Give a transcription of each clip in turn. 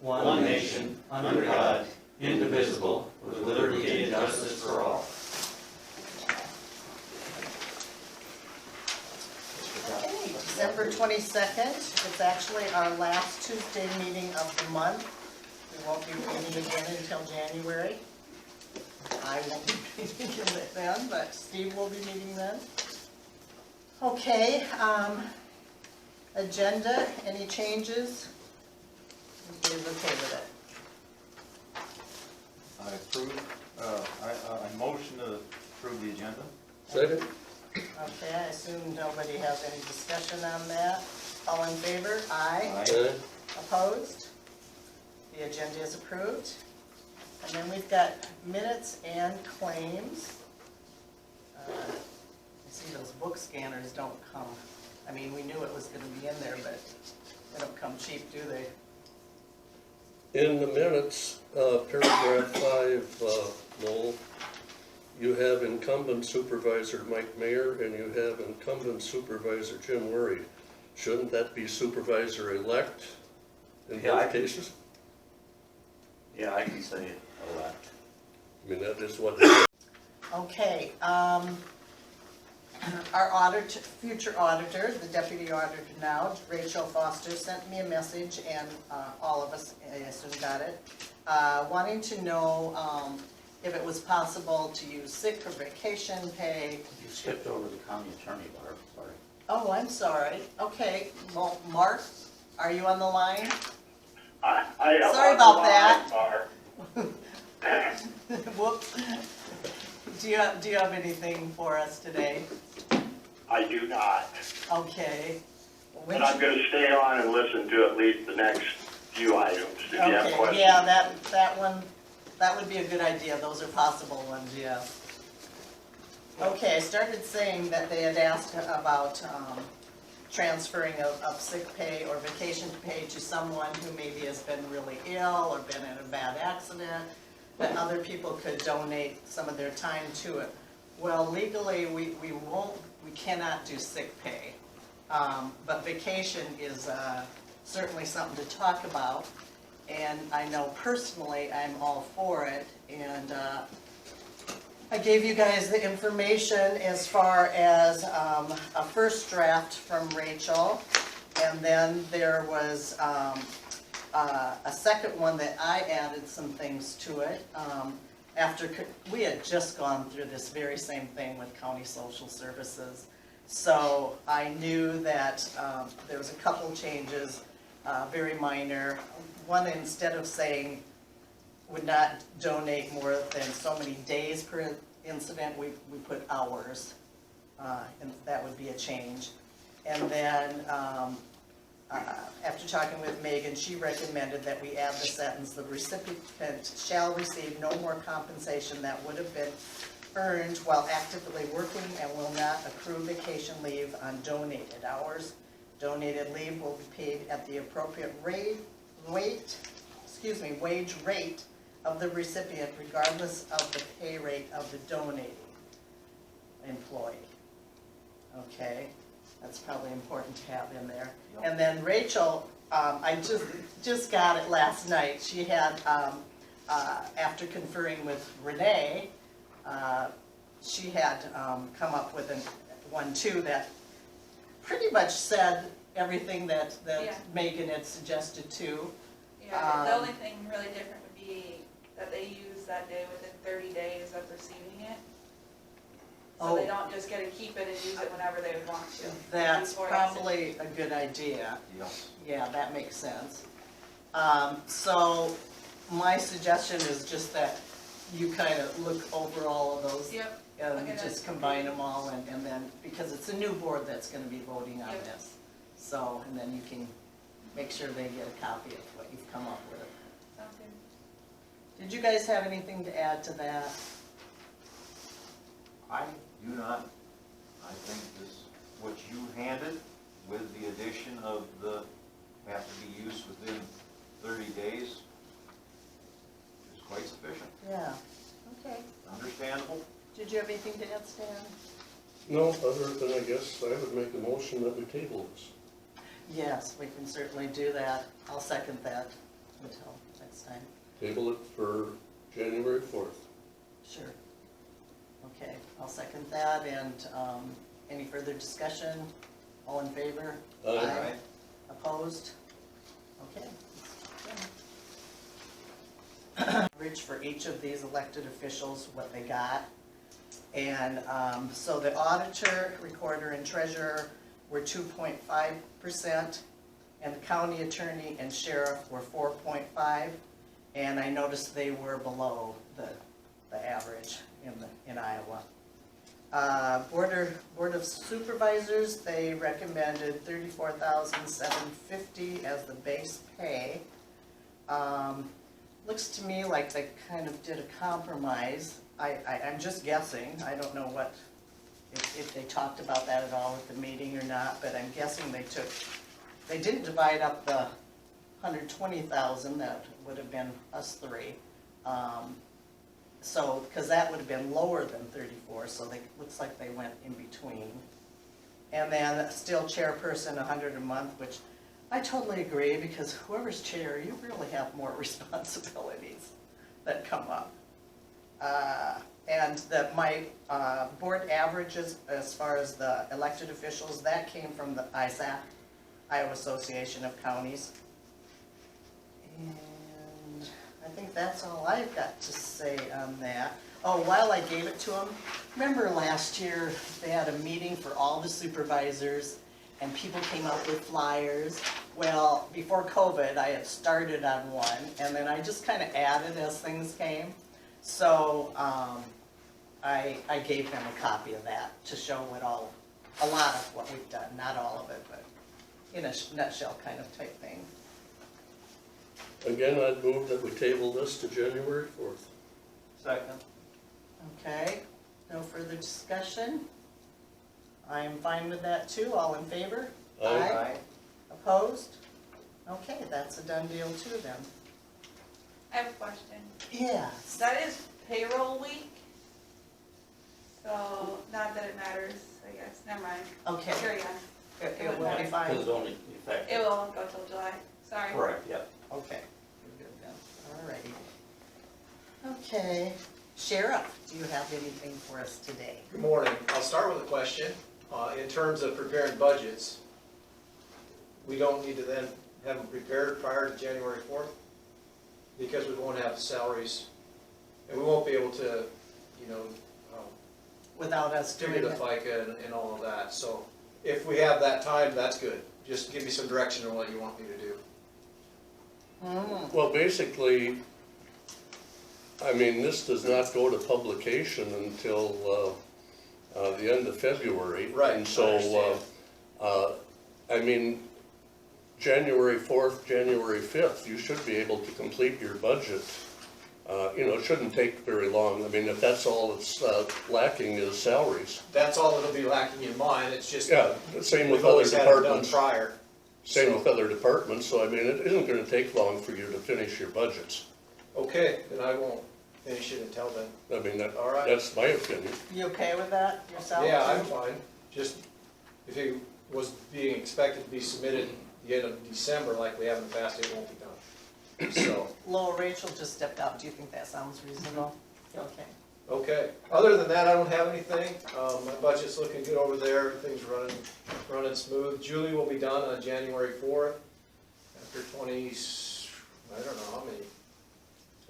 one nation, under God, indivisible, with liberty and justice for all. Okay, December 22nd, it's actually our last Tuesday meeting of the month. We won't be meeting again until January. I won't be meeting then, but Steve will be meeting then. Okay, agenda, any changes? Everybody's okay with it? I approve, I motion to approve the agenda. Second? Okay, I assume nobody has any discussion on that. All in favor? Aye. Aye. Opposed? The agenda is approved. And then we've got minutes and claims. You see those book scanners don't come. I mean, we knew it was going to be in there, but they don't come cheap, do they? In the minutes, paragraph 5, Lowell, you have incumbent supervisor Mike Mayer and you have incumbent supervisor Jim Worry. Shouldn't that be supervisor-elect in both cases? Yeah, I can say elect. I mean, that is what it is. Okay, our future auditor, the deputy auditor now, Rachel Foster, sent me a message, and all of us, I assume, got it, wanting to know if it was possible to use sick or vacation pay. You skipped over the county attorney, Barb, sorry. Oh, I'm sorry. Okay, well, Mark, are you on the line? I am Sorry on about the that. line, Barb. Whoops. Do you have anything for us today? I do not, Okay. but I'm going to stay on and listen to at least the next few items. If you have Okay, questions. yeah, that one, that would be a good idea. Those are possible ones, yeah. Okay, I started saying that they had asked about transferring of sick pay or vacation pay to someone who maybe has been really ill or been in a bad accident, that other people could donate some of their time to it. Well, legally, we cannot do sick pay, but vacation is certainly something to talk about. And I know personally I'm all for it, and I gave you guys the information as far as a first draft from Rachel, and then there was a second one that I added some things to it. After we had just gone through this very same thing with county social services, so I knew that there was a couple changes, very minor. One, instead of saying would not donate more than so many days per incident, we put hours, and that would be a change. And then after talking with Megan, she recommended that we add the sentence, the recipient shall receive no more compensation that would have been earned while actively working and will not accrue vacation leave on donated hours. Donated leave will be paid at the appropriate wage rate of the recipient, regardless of the pay rate of the donating employee. Okay, that's probably important to have in there. Yep. And then Rachel, I just got it last night. She had, after conferring with Renee, she had come up with one too that pretty much said everything that Yeah. Megan had suggested too. Yeah, the only thing really different would be that they use that day within 30 days of receiving it. So they don't just get to keep it and use it whenever they want to. That's Before probably a good idea. Yes. Yeah, that makes sense. So my suggestion is just that you kind of look over all of those. Yep. And Okay, just that's combine good. them all, and then, because it's a new board that's gonna be voting on Yep. this. So, and then you can make sure they get a copy of what you've come up with. Sounds good. Did you guys have anything to add to that? I do not. I think this, what you handed with the addition of the have to be used within 30 days is quite sufficient. Yeah, okay. Understandable. Did you have anything to add, Stan? No, other than I guess I would make a motion that we table this. Yes, we can certainly do that. I'll second that. until next time. Table it for January 4th. Sure. Okay, I'll second that, and, any further discussion? All in favor? Aye. Opposed? Okay. Average for each of these elected officials, what they got. And, so the auditor, recorder, and treasurer were 2.5%, and the county attorney and sheriff were 4.5, and I noticed they were below the average in Iowa. Board of Supervisors, they recommended $34,750 as the base pay. Looks to me like they kind of did a compromise. I'm just guessing, I don't know if they talked about that at all at the meeting or not, but I'm guessing they didn't divide up the 120,000, that would have been us three. So, because that would have been lower than 34, so looks like they went in between. And then still chairperson, 100 a month, which I totally agree, because whoever's chair, you really have more responsibilities that come up. And that my board averages, as far as the elected officials, that came from the ISAC, Iowa Association of Counties. And I think that's all I've got to say on that. Oh, while I gave it to them, remember last year, they had a meeting for all the supervisors, and people came up with flyers. Well, before COVID, I had started on one, and then I just kind of added as things came. So, I gave them a copy of that to show a lot of what we've done, not all of it, but in a nutshell kind of type thing. Again, I'd move that we table this to January 4th. Second. Okay, no further discussion? I'm fine with that too, all in favor? Aye. Opposed? Okay, that's a done deal too then. I have a question. Yes. That is payroll week, so not that it matters, I guess, never mind. Okay, Carry on. it will be Because fine. it's only effective. It will go till July, sorry. Correct, yep. Okay, we're good then, all righty. Okay, Sheriff, do you have anything for us today? Good morning. I'll start with a question. In terms of preparing budgets, we don't need to then have them prepared prior to January 4th because we won't have the salaries and we won't be able to, Without us doing figure the it? FICA and all of that. So if we have that time, that's good. Just give me some direction on what you want me to do. Well, basically, I mean, this does not go to publication until the end of February. Right, And I so, understand. I mean, January 4th, January 5th, you should be able to complete your budget. It shouldn't take very long. I mean, if that's all that's lacking is salaries. That's all that'll be lacking in mine. It's just, Yeah, same with we've other always had it done departments. prior. Same So- with other departments, so I mean, it isn't gonna take long for you to finish your budgets. Okay, then I won't finish it until then. I mean, All right. that's my opinion. You okay with that yourself? Yeah, I'm fine. Just, if it was being expected to be submitted the end of December like we have in the past, it won't be done. So, Lowell, Rachel just stepped out. Do you think that sounds reasonable? Okay. okay. Other than that, I don't have anything. My budget's looking good over there. Everything's running smooth. Julie will be done on January 4th after I don't know how many,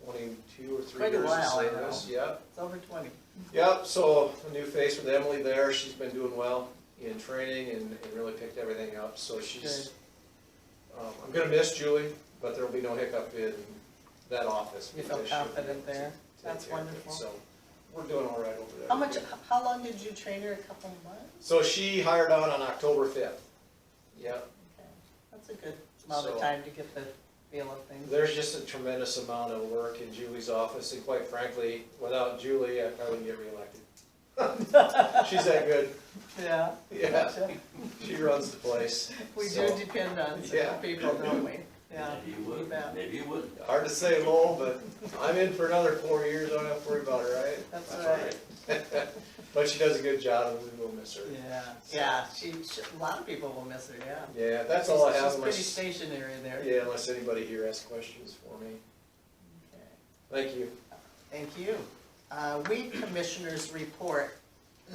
22 or 3 Quite a years of while, I service. Yeah. It's over 20. Yep, so a new face with Emily there. She's been doing well in training and really picked everything up. So she's, I'm gonna miss Julie, but there'll be no hiccup in that office. You feel because she'll be confident able to there? take That's care of it. wonderful. So we're doing all right over there. How long did you train her? A couple of months? So she hired on October 5th. Yep, Okay. That's a good amount of So- time to get the feel of things. there's just a tremendous amount of work in Julie's office, and quite frankly, without Julie, I probably wouldn't get reelected. She's that good. Yeah. Yeah, Gotcha. she runs the place. We do So, depend on Yeah. some people, don't we? Yeah. Maybe you would, bet. maybe you wouldn't. Hard to say, Lowell, but I'm in for another 4 years. I don't have to worry about it, right? That's That's right. right. But she does a good job and we will miss her. Yeah, a lot of people will miss her, yeah. Yeah, that's all I have. She's pretty Unless, stationary there. yeah, unless anybody here has questions for me. Okay. Thank you. Thank you. Weed Commissioners report.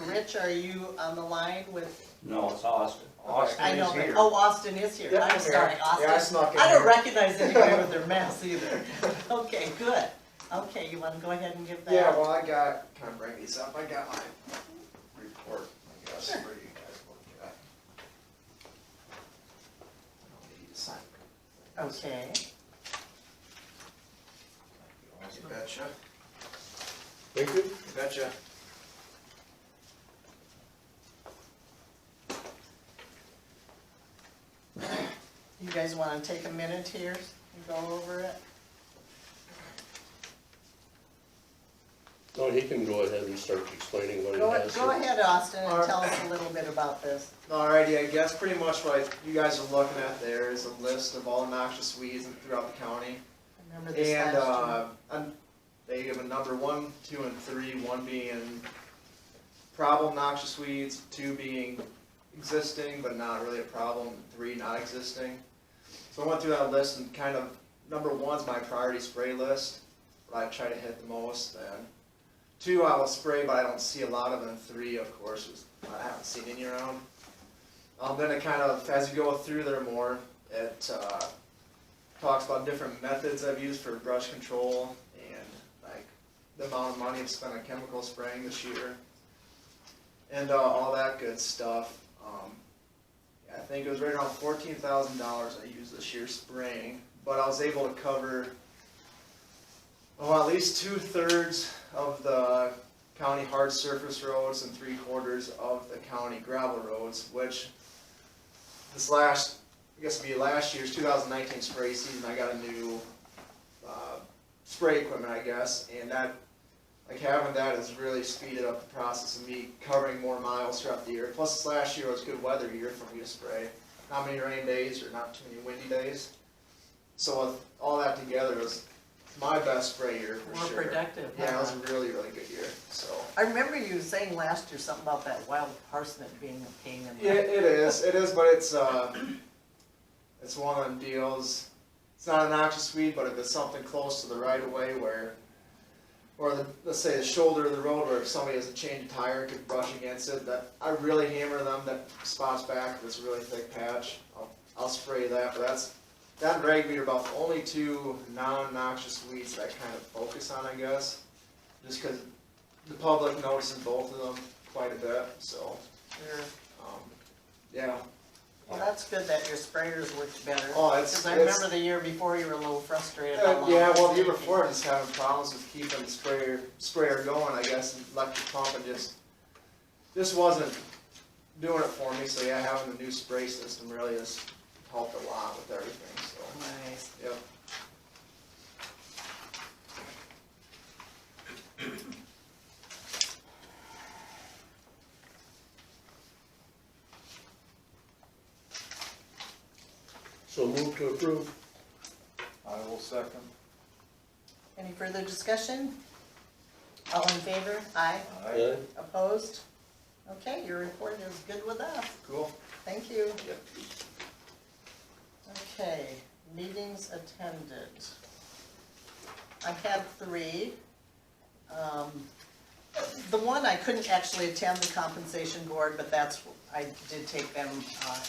Rich, are you on the line with? No, it's Austin. Austin I know, is here. oh, Austin is here. Yep, I'm I'm here. sorry, Austin. Yeah, I snuck in I don't here. recognize anybody with their mask either. Okay, good. Okay, you wanna go ahead and give that? Yeah, well, I got, kind of bring these up, I got my report, I guess, Sure. for you guys to look at. I don't need you to sign Okay, it. You betcha, Thank you. you betcha. you guys wanna take a minute here and go over it? No, he can go ahead and start explaining what he has. Go ahead, Austin, and Alright. tell us a little bit about this. Alrighty, I guess pretty much what you guys are looking at there is a list of all noxious weeds throughout the county. I remember this And, last they give a number 1, 2, and 3, 1 being problem noxious weeds, 2 being existing but not really a problem, 3 not existing. So I went through that list and kind of, number 1's my priority spray list, where I try to hit the most, and 2 I will spray but I don't see a lot of, and 3 of course I haven't seen any around. Then it kind of, as you go through there more, it talks about different methods I've used for brush control and like the amount of money I've spent on chemical spraying this year and all that good stuff. I think it was right around $14,000 I used this year spraying, but I was able to cover at least 2/3 of the county hard surface roads and 3/4 of the county gravel roads, which this last, I guess it'd be last year's 2019 spray season, I got a new spray equipment, I guess, and that, like having that has really speeded up the process of me covering more miles throughout the year. Plus this last year was a good weather year for me to spray. Not many rain days or not too many windy days. So with all that together, it was my best spray year for More sure. productive, Yeah, it was huh? a really, really good year, so. I remember you saying last year something about that wild parsnip being a pain in the. Yeah, it is, but it's one of them deals. It's not a noxious weed, but if it's something close to the right of way or let's say the shoulder of the road where if somebody has a change of tire could brush against it, that I really hammer them, that spots back with this really thick patch. I'll spray that, but that and ragweed are about the only 2 non-noxious weeds that I kind of focus on, I guess. Just because the public notices both of them quite a bit, so, Sure. yeah. Well, that's good that your sprayers worked better. Oh, it's- Because I it's- remember the year before you were a little frustrated. how long Yeah, it was well, the year taking. before, I was having problems with keeping the sprayer going, I guess, and electric pump, and just wasn't doing it for me, so yeah, having the new spray system really has helped a lot with everything, so, Nice. yep. So move to approve. I will second. Any further discussion? All in favor? Aye. Aye. Opposed? Okay, your report is good with us. Cool. Thank you. Yep. Okay, meetings attended. I had 3. The one, I couldn't actually attend the compensation board, but I did take them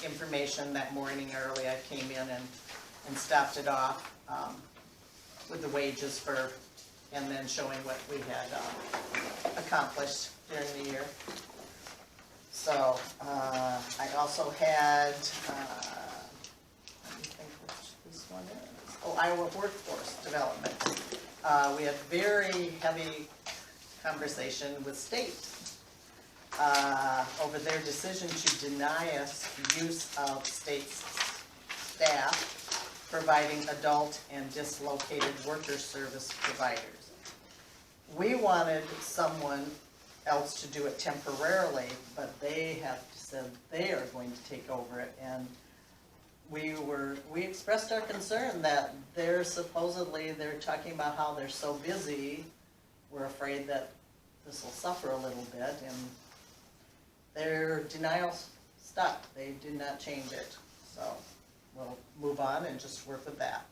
information that morning early. I came in and stopped it off with the wages and then showing what we had accomplished during the year. So, I also had, let me think which this one is. Oh, Iowa Workforce Development. We had very heavy conversation with state over their decision to deny us use of state staff providing adult and dislocated worker service providers. We wanted someone else to do it temporarily, but they have said they are going to take over it, and we expressed our concern that they're talking about how they're so busy, we're afraid that this will suffer a little bit, and their denial stuck, they did not change it, so we'll move on and just work with that.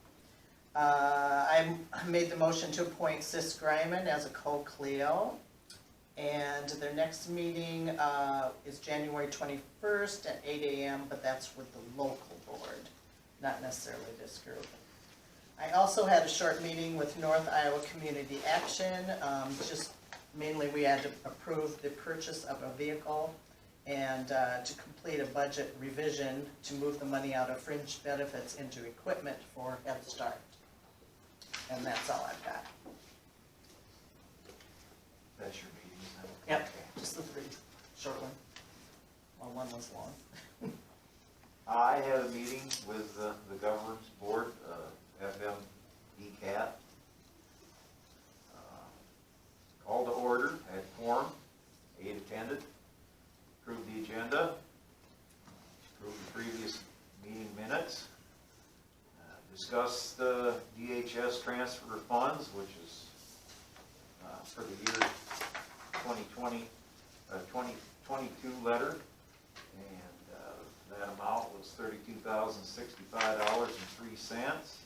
I made the motion to appoint Sis Greiman as a co-Cleo, and their next meeting is January 21st at 8 a.m., but that's with the local board, not necessarily this group. I also had a short meeting with North Iowa Community Action. Just mainly we had to approve the purchase of a vehicle and to complete a budget revision to move the money out of fringe benefits into equipment for Head Start. And that's all I've got. That's your meeting, is that? Yep, Okay. just the three, short one. Well, one was long. I had a meeting with the governance board, FMDCAT. Called to order, had quorum, 8 attended, approved the agenda, approved the previous meeting minutes, discussed the DHS transfer funds, which is for the year 2020, 2022 letter, and that amount was $32,065.03.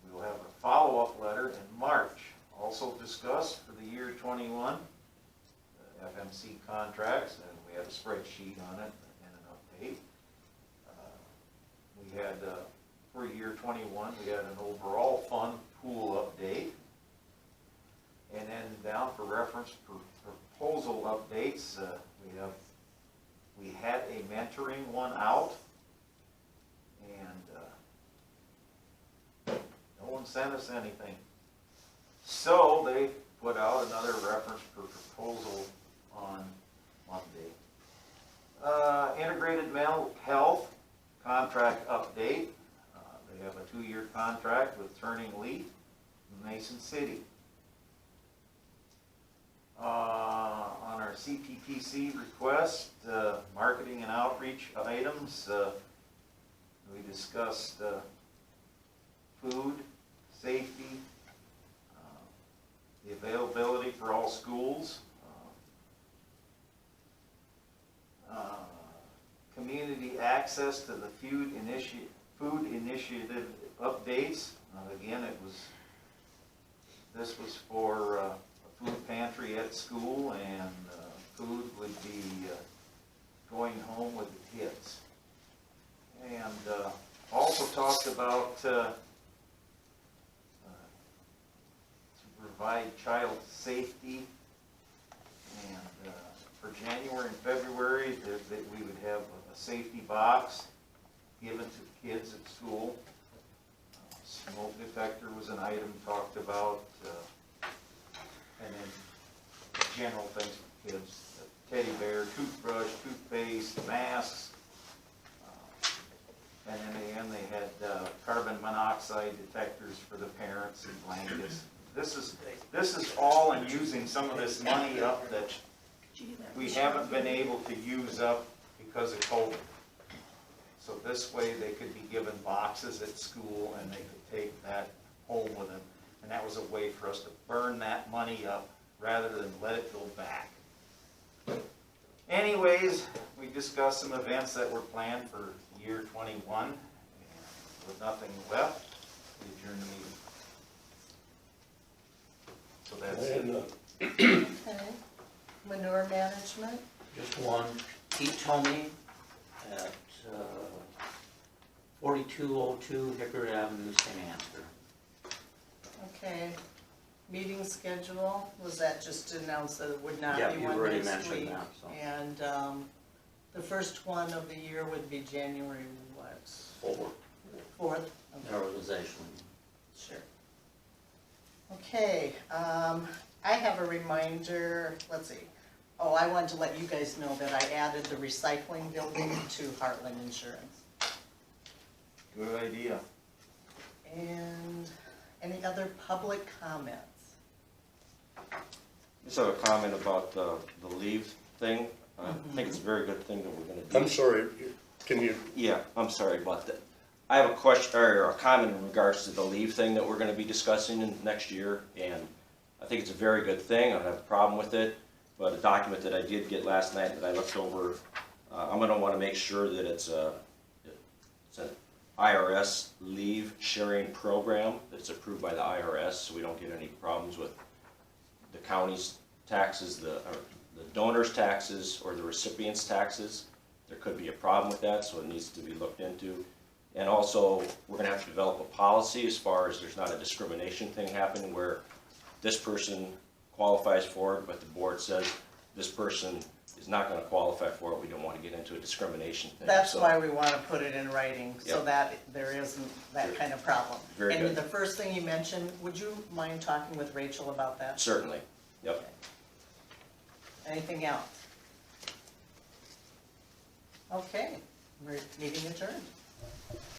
We will have a follow-up letter in March. Also discussed for the year 21, FMC contracts, and we have a spreadsheet on it and an update. We had, for year 21, we had an overall fund pool update. And then down for reference for proposal updates, we had a mentoring one out, and no one sent us anything. So they put out another reference for proposal on Monday. Integrated mental health contract update. They have a 2-year contract with Turning Leaf in Mason City. On our CPPC request, marketing and outreach items, we discussed food, safety, the availability for all schools, community access to the food initiative updates. Again, this was for a food pantry at school, and food would be going home with the kids. And also talked about to provide child safety, and for January and February that we would have a safety box given to the kids at school. Smoke detector was an item talked about, and then general things for kids, teddy bear, toothbrush, toothpaste, masks, and in the end they had carbon monoxide detectors for the parents and blankets. This is all in using some of this money up that we haven't been able to use up because of COVID. So this way they could be given boxes at school and they could take that home with them. And that was a way for us to burn that money up rather than let it go back. Anyways, we discussed some events that were planned for year 21. And with nothing left, we adjourn the meeting. So that's it. Okay. Manure management, Just one, Pete Tomey at 4202 Hickory Avenue, St. Ansgar. okay. Meeting schedule, was that just to announce that it would not Yeah, be you've one already next mentioned week? that, so. And the first one of the year would be January what? 4th? Okay. Organization. Sure. Okay, I have a reminder, let's see. Oh, I wanted to let you guys know that I added the recycling building to Heartland Insurance. Good idea. And any other public comments? Just have a comment about the leave thing. I think it's a very good thing that we're gonna do. I'm sorry, can you, Yeah, I'm sorry about that. I have a question, or a comment in regards to the leave thing that we're gonna be discussing in next year, and think it's a very good thing, I don't have a problem with it, but a document that I did get last night that I looked over, I'm gonna wanna make sure that it's an IRS leave sharing program, that it's approved by the IRS, so we don't get any problems with the county's taxes, or the donor's taxes, or the recipient's taxes. There could be a problem with that, so it needs to be looked into. And also, we're gonna have to develop a policy as far as there's not a discrimination thing happening where this person qualifies for it, but the board says this person is not gonna qualify for it. We don't wanna get into a discrimination thing. That's So, why we wanna put it in writing, so Yep. that there isn't that kind of problem. Very And good. the first thing you mentioned, would you mind talking with Rachel about that? Certainly, yep. Anything else? Okay, we're meeting adjourned.